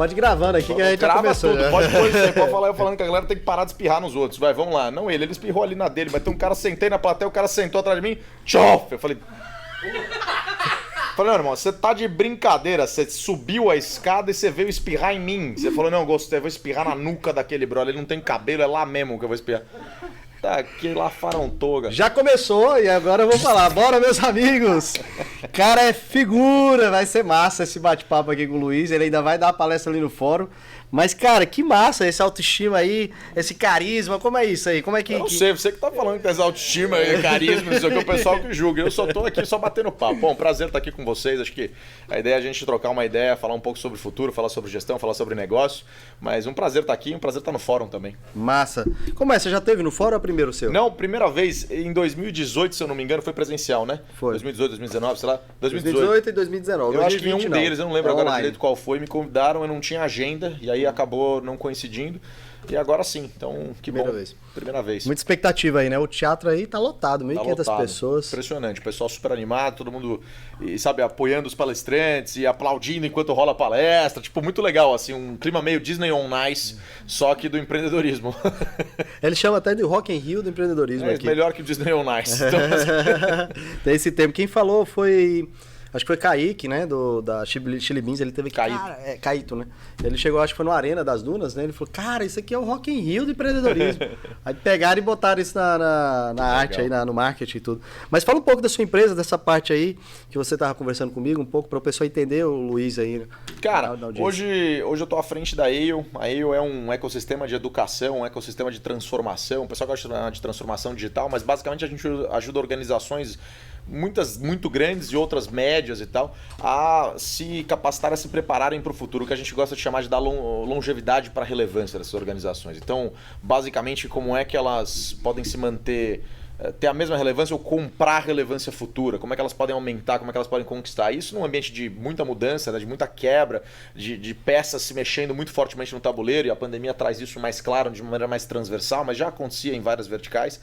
Pode ir gravando aqui que a gente já Grava começou. tudo, Já. pode falar eu falando que a galera tem que parar de espirrar nos outros. Vai, vamos lá. Não ele espirrou ali na dele, mas tem um cara, sentei na plateia, o cara sentou atrás de mim, tchof! Eu falei... Falei, não, irmão, você tá de brincadeira, você subiu a escada e você veio espirrar em mim. Você falou, não, gostei, eu vou espirrar na nuca daquele brother, ele não tem cabelo, é lá mesmo que eu vou espirrar. Tá aqui lá farontoga. Já começou e agora eu vou falar. Bora, meus amigos! Cara, é figura, vai ser massa esse bate-papo aqui com o Luiz, ele ainda vai dar a palestra ali no fórum. Mas, cara, que massa esse autoestima aí, esse carisma, como é isso aí? Como é que... Eu não sei, você que tá falando que tem essa autoestima e carisma, não sei o que, o pessoal que julga. Eu só tô aqui só batendo papo. Bom, prazer estar aqui com vocês. Acho que a ideia é a gente trocar uma ideia, falar um pouco sobre o futuro, falar sobre gestão, falar sobre negócio. Mas um prazer estar aqui, um prazer estar no fórum também. Massa. Como é? Você já teve no fórum ou é o primeiro seu? Não, primeira vez em 2018, se eu não me engano, foi presencial, né? Foi. 2018, 2019, sei lá. 2018 e 2019. Eu acho que em um 2020 deles, eu não lembro agora online. direito qual foi, me convidaram, eu não tinha agenda, e aí acabou não coincidindo. E agora sim, então que Primeira bom. vez. Primeira vez. Muita expectativa aí, né? O teatro aí tá lotado, 1.500 lotado. pessoas. Impressionante, o pessoal super animado, todo mundo, e, sabe, apoiando os palestrantes e aplaudindo enquanto rola a palestra. Tipo, muito legal, assim, um clima meio Disney on Ice, só que do empreendedorismo. Ele chama até de Rock in Rio do empreendedorismo aqui. Melhor que o Disney on Ice. Então, Tem esse tempo. Quem falou foi... Acho que foi Kaique, né? Da Chili Beans, ele teve que... Caíto. Cara, Caíto, né? Ele chegou, acho que foi no Arena das Dunas, né? Ele falou, cara, isso aqui é o Rock in Rio do empreendedorismo. Aí pegaram e botaram isso na arte aí, no marketing e tudo. Mas fala um pouco da sua empresa, dessa parte aí, que você tava conversando comigo, um pouco para o pessoal entender o Luiz aí. cara, hoje eu tô à frente da AIO. A AIO é um ecossistema de educação, um ecossistema de transformação. O pessoal gosta de transformação digital, mas basicamente a gente ajuda organizações muitas muito grandes e outras médias e tal, a se capacitar, a se prepararem para o futuro, que a gente gosta de chamar de dar longevidade para a relevância dessas organizações. Então, basicamente, como é que elas podem se manter, ter a mesma relevância ou comprar relevância futura, como é que elas podem aumentar, como é que elas podem conquistar isso num ambiente de muita mudança, né, de muita quebra, de peças se mexendo muito fortemente no tabuleiro, e a pandemia traz isso mais claro, de uma maneira mais transversal, mas já acontecia em várias verticais,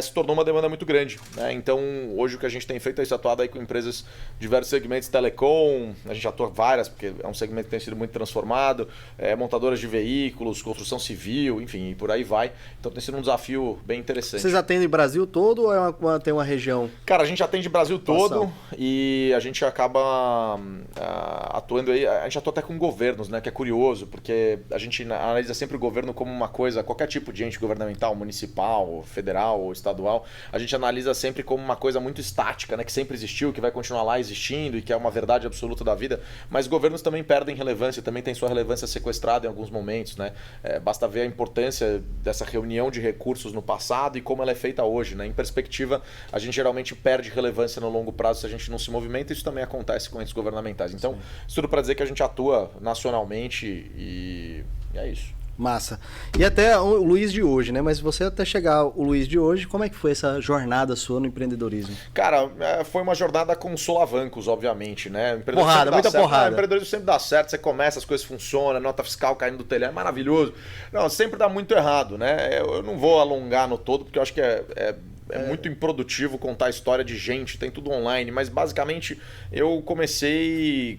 se tornou uma demanda muito grande, né? Então, hoje o que a gente tem feito é isso, atuado aí com empresas de diversos segmentos, telecom, a gente atua várias, porque é um segmento que tem sido muito transformado, montadoras de veículos, construção civil, enfim, e por aí vai. Então tem sido um desafio bem interessante. Vocês atendem Brasil todo ou tem uma região? Cara, a gente atende Brasil todo e a gente acaba atuando aí, a gente atua até com governos, né, que é curioso, porque a gente analisa sempre o governo como uma coisa, qualquer tipo de ente governamental, municipal, federal ou estadual, a gente analisa sempre como uma coisa muito estática, né, que sempre existiu, que vai continuar lá existindo e que é uma verdade absoluta da vida, mas governos também perdem relevância, também tem sua relevância sequestrada em alguns momentos, né? Basta ver a importância dessa reunião de recursos no passado e como ela é feita hoje, né? Em perspectiva, a gente geralmente perde relevância no longo prazo se a gente não se movimenta, e isso também acontece com entes governamentais. Então, isso tudo para dizer que a gente atua nacionalmente e é isso. Massa. E até o Luiz de hoje, né? Mas você até chegar o Luiz de hoje, como é que foi essa jornada sua no empreendedorismo? Cara, foi uma jornada com solavancos, obviamente, né? Porrada, muita porrada. O empreendedorismo sempre dá certo, você começa, as coisas funcionam, nota fiscal caindo do telhado, é maravilhoso. Não, sempre dá muito errado, né? Eu não vou alongar no todo, porque eu acho que é muito improdutivo contar a história de gente, tem tudo online, mas basicamente eu comecei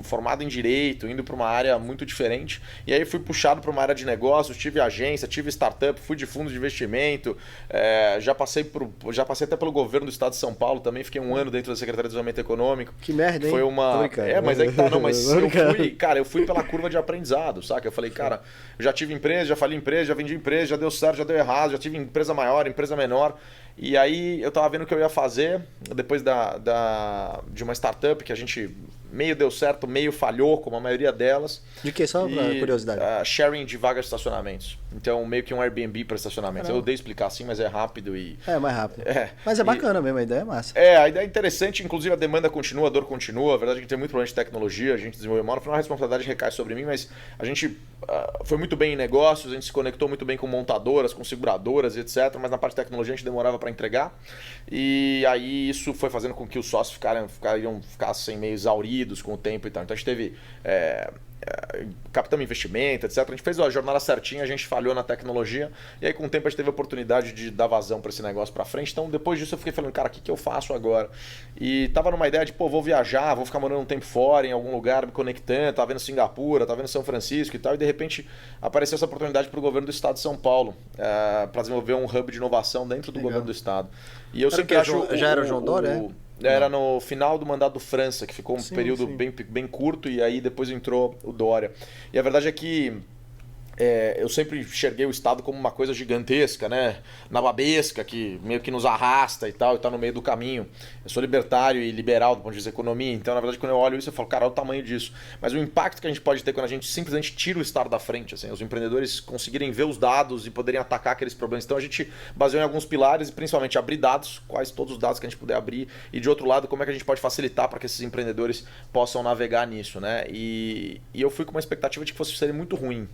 formado em Direito, indo para uma área muito diferente, e aí fui puxado para uma área de negócios, tive agência, tive startup, fui de fundos de investimento, já passei até pelo governo do estado de São Paulo também, fiquei um ano dentro da Secretaria de Desenvolvimento Econômico. Que merda, hein? Foi uma... mas aí que tá, não, mas eu fui pela curva de aprendizado, saca? Eu falei, cara, eu já tive empresa, já falei empresa, já vendi empresa, já deu certo, já deu errado, já tive empresa maior, empresa menor. E aí eu tava vendo o que eu ia fazer depois de uma startup que a gente meio deu certo, meio falhou, como a maioria delas. De que? Só pra curiosidade. Sharing de vagas de estacionamentos. Então, meio que um Airbnb para estacionamentos. Caramba. Eu odeio explicar assim, mas é rápido e... É, mais rápido. Mas é bacana mesmo, a ideia é massa. A ideia é interessante, inclusive a demanda continua, a dor continua. A verdade é que tem muito problema de tecnologia, a gente desenvolveu uma, a responsabilidade recai sobre mim, mas a gente foi muito bem em negócios, a gente se conectou muito bem com montadoras, com seguradoras e etc. Mas na parte de tecnologia a gente demorava para entregar. E aí isso foi fazendo com que os sócios ficassem meio exauridos com o tempo e tal. Então a gente teve captamos investimento, etc. A gente fez a jornada certinha, a gente falhou na tecnologia, e aí com o tempo a gente teve a oportunidade de dar vazão para esse negócio para frente. Então depois disso eu fiquei falando, cara, o que eu faço agora? E tava numa ideia de, pô, vou viajar, vou ficar morando um tempo fora, em algum lugar, me conectando, tava vendo Singapura, tava vendo São Francisco e tal, e de repente apareceu essa oportunidade para o governo do estado de São Paulo, para desenvolver um hub de inovação dentro do governo do estado. E eu sempre acho... Já era o João Dória, Era no final do mandato do França, que ficou um período bem curto, e aí depois entrou o Dória. E a verdade é que eu sempre enxerguei o Estado como uma coisa gigantesca, né? Nababesca, que meio que nos arrasta e tal, e tá no meio do caminho. Eu sou libertário e liberal do ponto de vista da economia, então na verdade quando eu olho isso eu falo, cara, olha o tamanho disso. Mas o impacto que a gente pode ter quando a gente simplesmente tira o Estado da frente, assim, os empreendedores conseguirem ver os dados e poderem atacar aqueles problemas. Então a gente baseou em alguns pilares e principalmente abrir dados, quais todos os dados que a gente puder abrir, e de outro lado como é que a gente pode facilitar para que esses empreendedores possam navegar nisso, né? E eu fui com uma expectativa de que fosse ser muito ruim.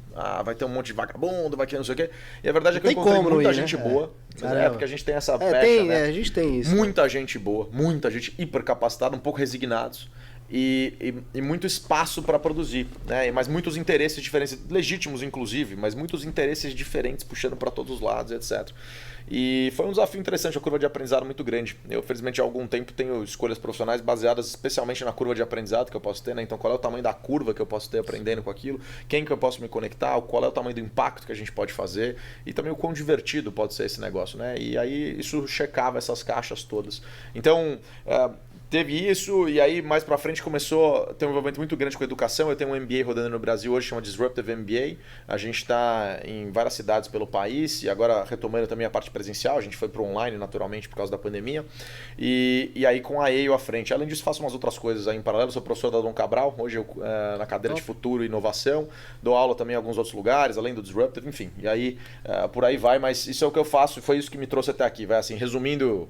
Vai ter um monte de vagabundo, vai querer não sei o quê. E a verdade é que eu encontrei muita gente boa. Porque a gente tem essa pecha, né? A gente tem isso. Muita gente boa, muita gente hiper capacitada, um pouco resignados. E muito espaço para produzir, né? Mas muitos interesses diferentes, legítimos inclusive, mas muitos interesses diferentes puxando para todos os lados, etc. E foi um desafio interessante, a curva de aprendizado muito grande. Eu, felizmente, há algum tempo tenho escolhas profissionais baseadas especialmente na curva de aprendizado que eu posso ter, né? Então, qual é o tamanho da curva que eu posso ter aprendendo com aquilo, quem que eu posso me conectar, qual é o tamanho do impacto que a gente pode fazer e também o quão divertido pode ser esse negócio, né? E aí isso checava essas caixas todas. Então, teve isso, e aí mais pra frente começou a ter um envolvimento muito grande com a educação. Eu tenho um MBA rodando no Brasil hoje, chama Disruptive MBA. A gente está em várias cidades pelo país, e agora retomando também a parte presencial. A gente foi para online, naturalmente, por causa da pandemia. E aí com a EIO à frente. Além disso, faço umas outras coisas aí em paralelo. Sou professor da Dom Cabral, hoje eu na cadeira de Futuro e Inovação. Dou aula também em alguns outros lugares, além do Disruptive, enfim. E aí, por aí vai, mas isso é o que eu faço, e foi isso que me trouxe até aqui. Vai assim, resumindo...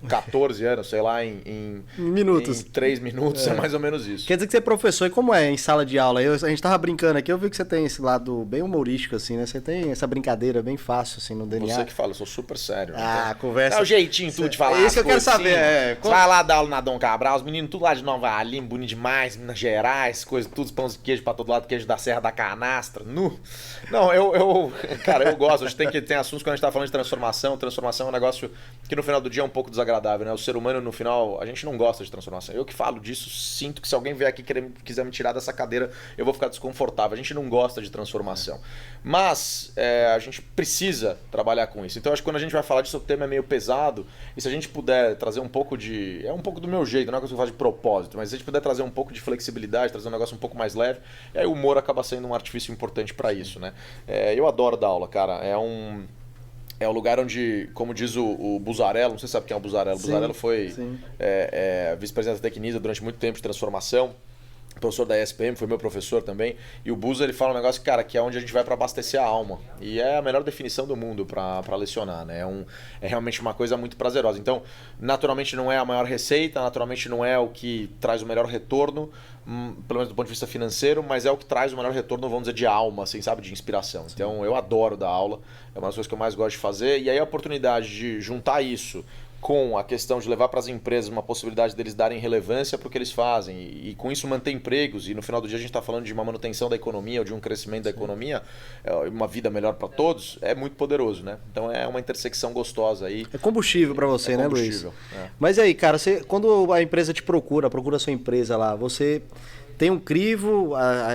14 anos, sei lá, em minutos. Em 3 minutos, é mais ou menos isso. Quer dizer que você é professor, e como é em sala de aula? A gente tava brincando aqui, eu vi que você tem esse lado bem humorístico, assim, né? Você tem essa brincadeira bem fácil, assim, no DNA. Você que fala, eu sou super sério. Conversa... É o jeitinho tudo de falar. É isso que eu quero saber. Você vai lá dar aula na Dom Cabral, os meninos tudo lá de Nova Lima, bonito demais, Minas Gerais, coisa, tudo, pão de queijo pra todo lado, queijo da Serra da Canastra, nu. Não, cara, eu gosto, a gente tem assuntos quando a gente tá falando de transformação. Transformação é um negócio que no final do dia é um pouco desagradável, né? O ser humano, no final, a gente não gosta de transformação. Eu que falo disso, sinto que se alguém vier aqui quiser me tirar dessa cadeira, eu vou ficar desconfortável. A gente não gosta de transformação. Mas a gente precisa trabalhar com isso. Então, acho que quando a gente vai falar disso, o tema é meio pesado. E se a gente puder trazer um pouco de... É um pouco do meu jeito, não é que eu faço de propósito, mas se a gente puder trazer um pouco de flexibilidade, trazer um negócio um pouco mais leve, aí o humor acaba sendo um artifício importante para isso, né? Eu adoro dar aula, cara. É o lugar onde, como diz o Buzzarello, não sei se sabe quem é o Buzzarello. Buzzarello foi vice-presidente da Tecnisa durante muito tempo de transformação, professor da ESPM, foi meu professor também. E o Buzz, ele fala um negócio, cara, que é onde a gente vai para abastecer a alma. E é a melhor definição do mundo para lecionar, né? É realmente uma coisa muito prazerosa. Então, naturalmente não é a maior receita, naturalmente não é o que traz o melhor retorno, pelo menos do ponto de vista financeiro, mas é o que traz o melhor retorno, vamos dizer, de alma, assim, sabe? De inspiração. Sim. Então, eu adoro dar aula, é uma das coisas que eu mais gosto de fazer. E aí a oportunidade de juntar isso com a questão de levar para as empresas uma possibilidade deles darem relevância para o que eles fazem e com isso manter empregos, e no final do dia a gente está falando de uma manutenção da economia ou de um crescimento da economia, uma vida melhor para todos, é muito poderoso, né? Então é uma intersecção gostosa aí. É combustível para você, né, Luiz? Mas aí, cara, quando a empresa te procura a sua empresa lá, você... Tem um crivo,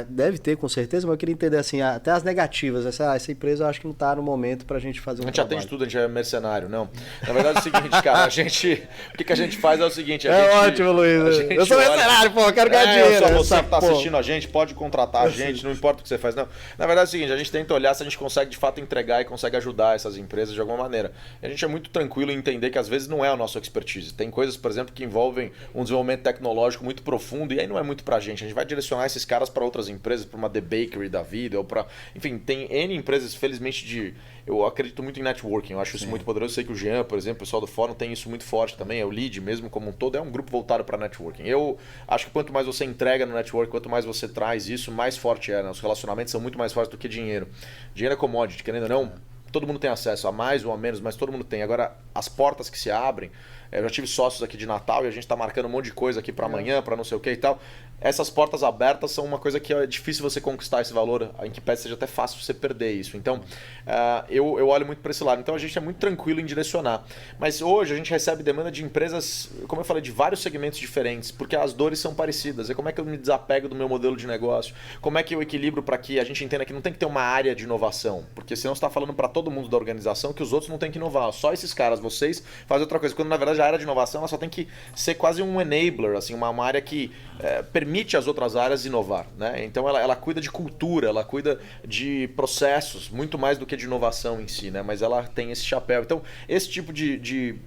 deve ter com certeza, mas eu queria entender assim, até as negativas. Essa empresa eu acho que não está no momento para a gente fazer um trabalho. A gente atende tudo, a gente é mercenário, não. Na verdade é o seguinte, cara, o que a gente faz é o seguinte... Ótimo, Luiz. Eu sou mercenário, pô, eu quero ganhar dinheiro. Você que está assistindo a gente, pode contratar a gente, não importa o que você faz, não. Na verdade é o seguinte, a gente tenta olhar se a gente consegue de fato entregar e consegue ajudar essas empresas de alguma maneira. E a gente é muito tranquilo em entender que às vezes não é a nossa expertise. Tem coisas, por exemplo, que envolvem um desenvolvimento tecnológico muito profundo e aí não é muito pra gente. A gente vai direcionar esses caras para outras empresas, para uma The Bakery da vida, ou para... Enfim, tem N empresas, felizmente, eu acredito muito em networking, eu acho isso muito poderoso. Eu sei que o Jean, por exemplo, o pessoal do fórum tem isso muito forte também, o Lead mesmo como um todo, é um grupo voltado para networking. Eu acho que quanto mais você entrega no networking, quanto mais você traz isso, mais forte é, né? Os relacionamentos são muito mais fortes do que dinheiro. Dinheiro é commodity, querendo ou não, todo mundo tem acesso, a mais ou a menos, mas todo mundo tem. Agora, as portas que se abrem, eu já tive sócios aqui de Natal e a gente está marcando um monte de coisa aqui para amanhã, para não sei o que e tal. essas portas abertas são uma coisa que é difícil você conquistar esse valor, em que pese seja até fácil você perder isso. Então, eu olho muito para esse lado. Então, a gente é muito tranquilo em direcionar. Mas hoje a gente recebe demanda de empresas, como eu falei, de vários segmentos diferentes, porque as dores são parecidas. E como é que eu me desapego do meu modelo de negócio? Como é que eu equilibro para que a gente entenda que não tem que ter uma área de inovação? Porque senão você está falando para todo mundo da organização que os outros não têm que inovar. Só esses caras, vocês, fazem outra coisa. Quando, na verdade, a área de inovação ela só tem que ser quase um enabler, assim, uma área que permite às outras áreas inovar, né? Então ela cuida de cultura, ela cuida de processos, muito mais do que de inovação em si, né? Mas ela tem esse chapéu. Então, esse tipo de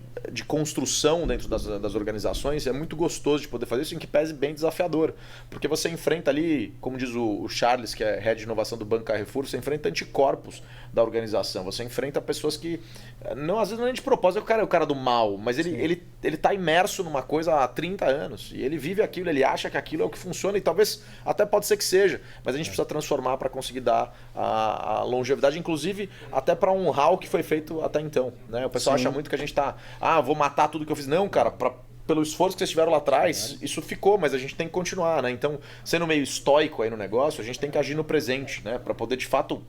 construção dentro das organizações é muito gostoso de poder fazer isso, em que pese bem desafiador. Porque você enfrenta ali, como diz o Charles, que é head de inovação do Banco Carrefour, você enfrenta anticorpos da organização. Você enfrenta pessoas que, não, às vezes não é de propósito, é o cara do mal, mas ele tá imerso numa coisa há 30 anos. E ele vive aquilo, ele acha que aquilo é o que funciona, e talvez até pode ser que seja. Mas a gente precisa transformar para conseguir dar a longevidade, inclusive até para honrar o que foi feito até então, né? O pessoal acha muito que a gente tá... vou matar tudo que eu fiz. Não, cara, pelo esforço que vocês tiveram lá atrás, isso ficou, mas a gente tem que continuar, né? Então, sendo meio estoico aí no negócio, a gente tem que agir no presente, né? Para poder, de fato,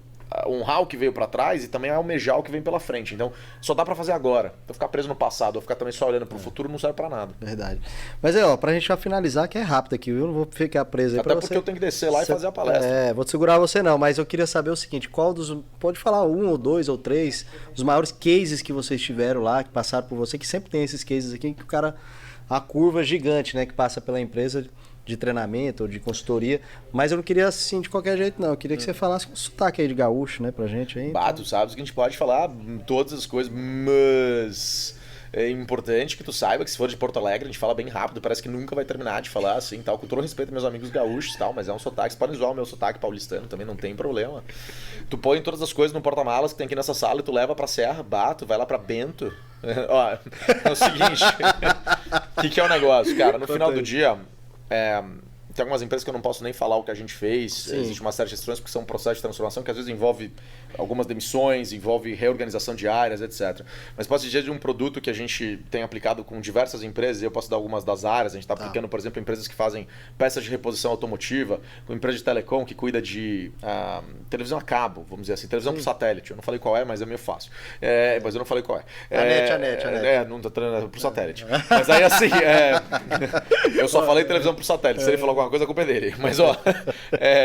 honrar o que veio para trás e também almejar o que vem pela frente. Então, só dá para fazer agora. Então, ficar preso no passado ou ficar também só olhando para o futuro não serve para nada. Verdade. Mas pra gente já finalizar, que é rápido aqui, eu não vou ficar preso aí até porque eu tenho que descer lá e fazer a palestra. Vou segurar você não, mas eu queria saber o seguinte, pode falar 1 ou 2 ou 3, os maiores cases que vocês tiveram lá, que passaram por você, que sempre tem esses cases aqui, que o cara, a curva gigante, né, que passa pela empresa de treinamento ou de consultoria, mas eu não queria assim de qualquer jeito não, eu queria que você falasse com sotaque aí de gaúcho, né, pra gente aí. Tu sabes que a gente pode falar todas as coisas, mas é importante que tu saiba que se for de Porto Alegre a gente fala bem rápido, parece que nunca vai terminar de falar assim, tal, com todo respeito aos meus amigos gaúchos, tal, mas é um sotaque, você pode zoar o meu sotaque paulistano, também não tem problema. Tu põe todas as coisas no porta-malas que tem aqui nessa sala e tu leva pra Serra, tu vai lá pra Bento. Ó, é o seguinte, o que é o negócio, cara? No final do dia, tem algumas empresas que eu não posso nem falar o que a gente fez. Sim. Existe uma série de restrições porque são um processo de transformação que às vezes envolve algumas demissões, envolve reorganização de áreas, etc. Mas posso dizer de um produto que a gente tem aplicado com diversas empresas, e eu posso dar algumas das áreas. A gente está aplicando, por exemplo, empresas que fazem peças de reposição automotiva, com empresa de telecom que cuida de televisão a cabo, vamos dizer assim, televisão por satélite. Eu não falei qual é, mas é meio fácil. Mas eu não falei qual é. A net. Não está treinando por satélite. Mas aí assim, eu só falei televisão por satélite. Se ele falou alguma coisa, a culpa é dele. Mas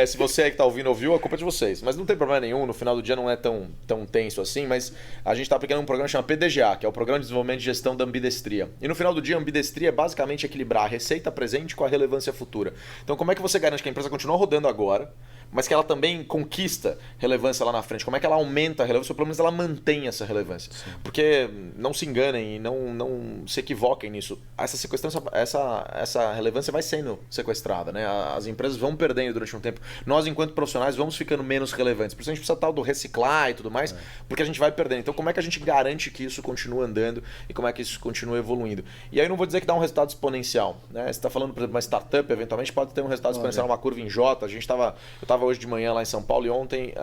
se você aí que está ouvindo ouviu, a culpa é de vocês. Mas não tem problema nenhum, no final do dia não é tão tenso assim, mas a gente está aplicando um programa chamado PDGA, que é o Programa de Desenvolvimento e Gestão da Ambidestria. E no final do dia, a ambidestria é basicamente equilibrar a receita presente com a relevância futura. Então, como é que você garante que a empresa continua rodando agora, mas que ela também conquista relevância lá na frente? Como é que ela aumenta a relevância, ou pelo menos ela mantém essa relevância? Sim. Porque não se enganem e não se equivoquem nisso. Essa relevância vai sendo sequestrada, né? As empresas vão perdendo durante um tempo. Nós, enquanto profissionais, vamos ficando menos relevantes. Por isso a gente precisa tal do reciclar e tudo mais, porque a gente vai perdendo. Então, como é que a gente garante que isso continua andando e como é que isso continua evoluindo? E aí eu não vou dizer que dá um resultado exponencial, né? Você está falando, por exemplo, uma startup, eventualmente pode ter um resultado exponencial, uma curva em J. Eu estava hoje de manhã lá em São Paulo e ontem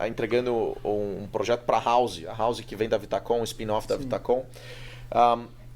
entregando um projeto para a House que vem da Vitacom, um spin-off da Vitacom.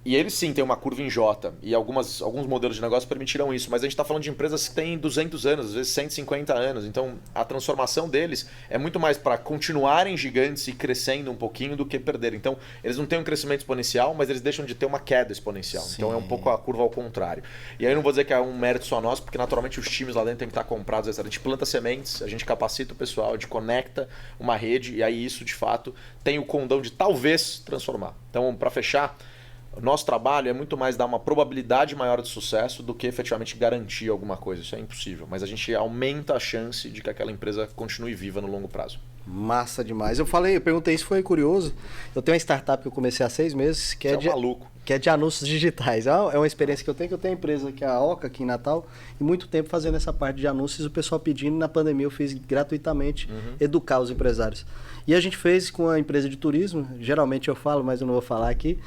E eles sim têm uma curva em J, e alguns modelos de negócio permitiram isso, mas a gente está falando de empresas que têm 200 anos, às vezes 150 anos, então a transformação deles é muito mais para continuarem gigantes e crescendo um pouquinho do que perder. Então eles não têm um crescimento exponencial, mas eles deixam de ter uma queda exponencial. Sim. Então é um pouco a curva ao contrário. E aí eu não vou dizer que é um mérito só nosso, porque naturalmente os times lá dentro têm que estar comprados, etc. A gente planta sementes, a gente capacita o pessoal, a gente conecta uma rede, e aí isso de fato tem o condão de talvez transformar. Então, para fechar, o nosso trabalho é muito mais dar uma probabilidade maior de sucesso do que efetivamente garantir alguma coisa. Isso é impossível. Mas a gente aumenta a chance de que aquela empresa continue viva no longo prazo. Massa demais. Eu perguntei isso, foi curioso. Eu tenho uma startup que eu comecei há 6 meses, que é de anúncios digitais. É uma experiência que eu tenho uma empresa que é a Oca, aqui em Natal, e muito tempo fazendo essa parte de anúncios, o pessoal pedindo, na pandemia eu fiz gratuitamente, educar os empresários. E a gente fez com a empresa de turismo, geralmente eu falo, mas eu não vou falar aqui,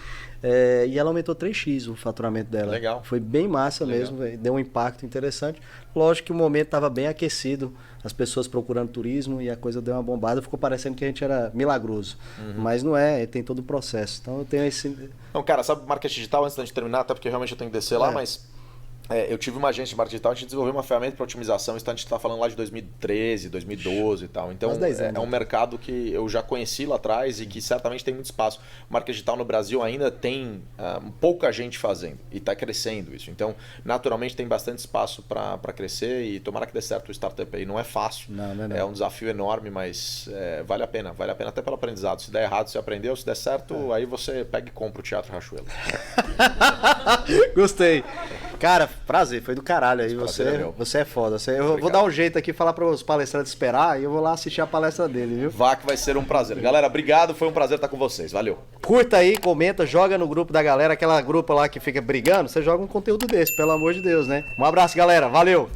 e ela aumentou 3x o faturamento dela. Legal. Foi bem massa mesmo, deu um impacto interessante. Lógico que o momento estava bem aquecido, as pessoas procurando turismo e a coisa deu uma bombada, ficou parecendo que a gente era milagroso. Mas não é, tem todo o processo. Então eu tenho esse... Não, cara, sabe marketing digital, antes da gente terminar, até porque realmente eu tenho que descer lá, mas Eu tive uma agência de marketing digital, a gente desenvolveu uma ferramenta para otimização, isso a gente está falando lá de 2013, 2012 e tal. Então, é um mercado que eu já conheci lá atrás e que certamente tem muito espaço. O marketing digital no Brasil ainda tem pouca gente fazendo e está crescendo isso. Então, naturalmente, tem bastante espaço para crescer e tomara que dê certo o startup aí. Não é fácil, não. É um desafio enorme, mas vale a pena até pelo aprendizado. Se der errado, você aprendeu, se der certo, aí você pega e compra o Teatro Riachuelo. Gostei. Cara, prazer, foi do caralho aí. Você é foda. Eu vou dar um jeito aqui, falar para os palestrantes esperar e eu vou lá assistir a palestra dele, viu? Vá que vai ser um prazer. Galera, obrigado, foi um prazer estar com vocês. Valeu. Curta aí, comenta, joga no grupo da galera, aquela grupo lá que fica brigando, você joga um conteúdo desse, pelo amor de Deus, né? Um abraço, galera. Valeu!